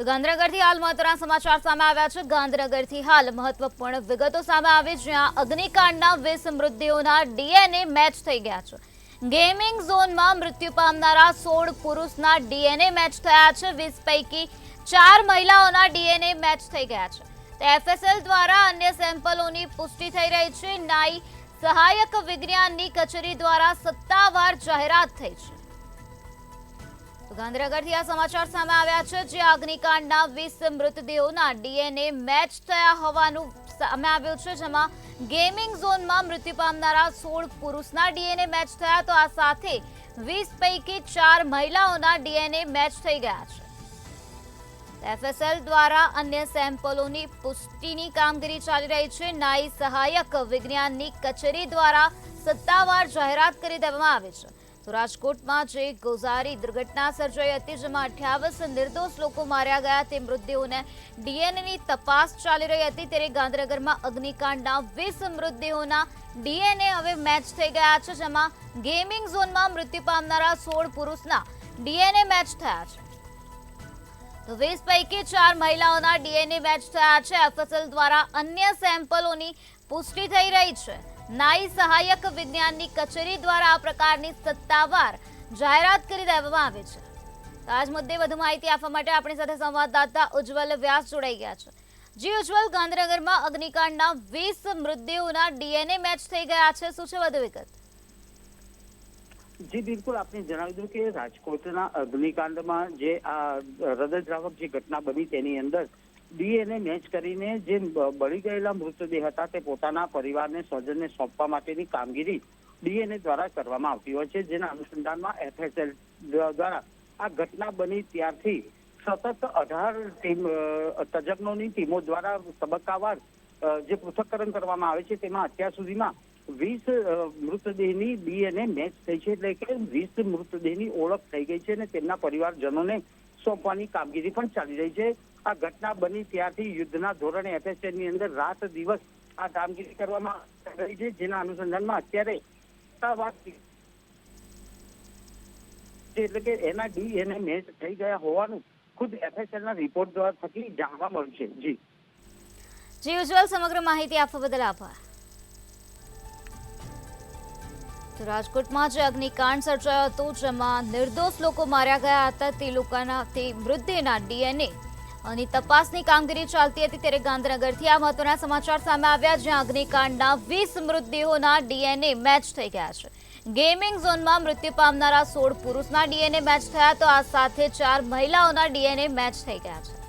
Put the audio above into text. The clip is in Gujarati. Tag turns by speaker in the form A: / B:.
A: તો ગાંધીનગરથી હાલ મહત્વના સમાચાર સામે આવ્યા છે। ગાંધીનગરથી હાલ મહત્વપૂર્ણ વિગતો સામે આવી, જ્યાં અગ્નિકાંડના 20 મૃતદેહોના ડીએનએ મેચ થઈ ગયા છે। ગેમિંગ ઝોનમાં મૃત્યુ પામનારા 16 પુરુષના ડીએનએ મેચ થયા છે। 20 પૈકી 4 મહિલાઓના ડીએનએ મેચ થઈ ગયા છે। તો એફએસએલ દ્વારા અન્ય સેમ્પલોની પુષ્ટિ થઈ રહી છે। નાઈ સહાયક વિજ્ઞાનની કચેરી દ્વારા સત્તાવાર જાહેરાત થઈ છે। ગાંધીનગરથી આ સમાચાર સામે આવ્યા છે, જે અગ્નિકાંડના 20 મૃતદેહોના ડીએનએ મેચ થયા હોવાનું સામે આવ્યું છે, જેમાં ગેમિંગ ઝોનમાં મૃત્યુ પામનારા 16 પુરુષના ડીએનએ મેચ થયા, તો આ સાથે 20 પૈકી 4 મહિલાઓના ડીએનએ મેચ થઈ ગયા છે। એફએસએલ દ્વારા અન્ય સેમ્પલોની પુષ્ટિની કામગીરી ચાલી રહી છે। નાઈ સહાયક વિજ્ઞાનની કચેરી દ્વારા સત્તાવાર જાહેરાત કરી દેવામાં આવી છે। તો રાજકોટમાં જે ગોઝારી દુર્ઘટના સર્જાઈ હતી, જેમાં 28 નિર્દોષ લોકો માર્યા ગયા, તે મૃતદેહોને ડીએનએની તપાસ ચાલી રહી હતી, ત્યારે ગાંધીનગરમાં અગ્નિકાંડના 20 મૃતદેહોના ડીએનએ હવે મેચ થઈ ગયા છે, જેમાં ગેમિંગ ઝોનમાં મૃત્યુ પામનારા 16 પુરુષના ડીએનએ મેચ થયા છે। તો 20 પૈકી 4 મહિલાઓના ડીએનએ મેચ થયા છે। એફએસએલ દ્વારા અન્ય સેમ્પલોની પુષ્ટિ થઈ રહી છે। નાઈ સહાયક વિજ્ઞાનની કચેરી દ્વારા આ પ્રકારની સત્તાવાર જાહેરાત કરી દેવામાં આવી છે। તો આજ મુદ્દે વધુ માહિતી આપવા માટે આપણી સાથે સંવાદદાતા ઉજ્જવલ વ્યાસ જોડાઈ ગયા છે। જી ઉજ્જવલ, ગાંધીનગરમાં અગ્નિકાંડના 20 મૃતદેહોના ડીએનએ મેચ થઈ ગયા છે, શું છે વધુ વિગત?
B: જી બિલકુલ, આપને જણાવી દઉં કે રાજકોટના અગ્નિકાંડમાં જે આ હૃદયદ્રાવક જે ઘટના બની, તેની અંદર ડીએનએ મેચ કરીને જે બળી ગયેલા મૃતદેહ હતા, તે પોતાના પરિવારને, સ્વજનને સોંપવા માટેની કામગીરી ડીએનએ દ્વારા કરવામાં આવતી હોય છે। જેના અનુસંધાનમાં એફએસએલ દ્વારા આ ઘટના બની ત્યારથી સતત 18 તજજ્ઞોની ટીમો દ્વારા તબક્કાવાર જે પૃથ્થકરણ કરવામાં આવે છે, તેમાં અત્યાર સુધીમાં 20 મૃતદેહની ડીએનએ મેચ થઈ છે, એટલે કે 20 મૃતદેહની ઓળખ થઈ ગઈ છે અને તેમના પરિવારજનોને સોંપવાની કામગીરી પણ ચાલી રહી છે। આ ઘટના બની ત્યારથી યુદ્ધના ધોરણે એફએસએલની અંદર રાત દિવસ આ કામગીરી કરવામાં આવી રહી છે, જેના અનુસંધાનમાં અત્યારે એટલે કે એના ડીએનએ મેચ થઈ ગયા હોવાનું ખુદ એફએસએલના રિપોર્ટ દ્વારા થકી જાણવા મળ્યું છે।
A: જી ઉજ્જવલ, સમગ્ર માહિતી આપવા બદલ આભાર। તો રાજકોટમાં જે અગ્નિકાંડ સર્જાયો હતો, જેમાં નિર્દોષ લોકો માર્યા ગયા હતા, તે મૃતદેહના ડીએનએ અને તપાસની કામગીરી ચાલતી હતી, ત્યારે ગાંધીનગરથી આ મહત્વના સમાચાર સામે આવ્યા, જ્યાં અગ્નિકાંડના 20 મૃતદેહોના ડીએનએ મેચ થઈ ગયા છે। ગેમિંગ ઝોનમાં મૃત્યુ પામનારા 16 પુરુષના ડીએનએ મેચ થયા, તો આ સાથે 4 મહિલાઓના ડીએનએ મેચ થઈ ગયા છે।